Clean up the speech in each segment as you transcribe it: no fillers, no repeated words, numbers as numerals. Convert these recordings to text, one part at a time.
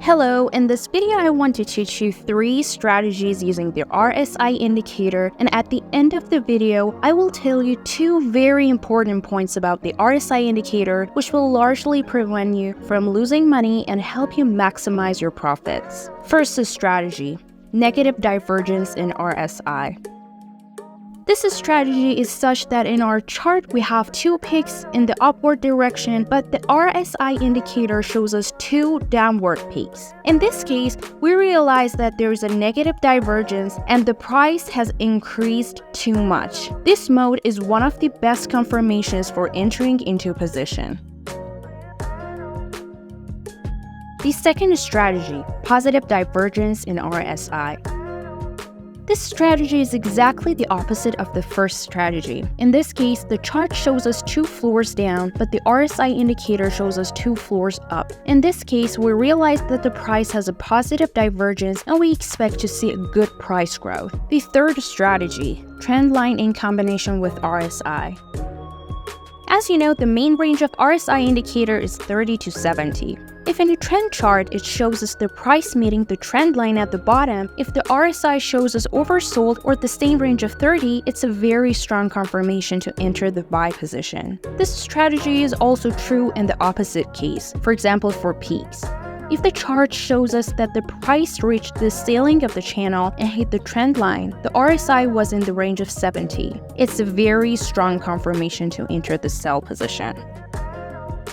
Hello, in this video I want to teach you 3 strategies using the RSI indicator, and at the end of the video I will tell you 2 very important points about the RSI indicator which will largely prevent you from losing money and help you maximize your profits. First strategy: negative divergence in RSI. This strategy is such that in our chart we have 2 peaks in the upward direction, but the RSI indicator shows us 2 downward peaks. In this case, we realize that there is a negative divergence and the price has increased too much. This mode is one of the best confirmations for entering into position. The second strategy: positive divergence in RSI. This strategy is exactly the opposite of the first strategy. In this case, the chart shows us 2 floors down, but the RSI indicator shows us 2 floors up. In this case, we realize that the price has a positive divergence and we expect to see a good price growth. The third strategy: trend line in combination with RSI. As you know, the main range of RSI indicator is 30 to 70. If in a trend chart it shows us the price meeting the trend line at the bottom, if the RSI shows us oversold or the same range of 30, it's a very strong confirmation to enter the buy position. This strategy is also true in the opposite case, for example for peaks. If the chart shows us that the price reached the ceiling of the channel and hit the trend line, the RSI was in the range of 70. It's a very strong confirmation to enter the sell position.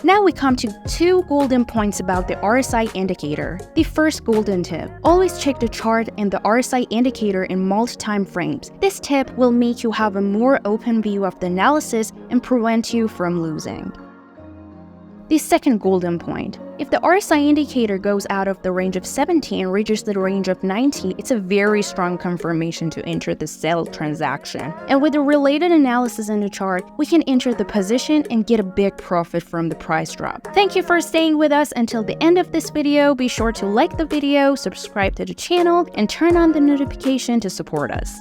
Now we come to 2 golden points about the RSI indicator. The first golden tip: always check the chart and the RSI indicator in multi-time frames. This tip will make you have a more open view of the analysis and prevent you from losing. The second golden point: if the RSI indicator goes out of the range of 70 and reaches the range of 90, it's a very strong confirmation to enter the sell transaction. And with the related analysis in the chart, we can enter the position and get a big profit from the price drop. Thank you for staying with us until the end of this video. Be sure to like the video, subscribe to the channel, and turn on the notification to support us.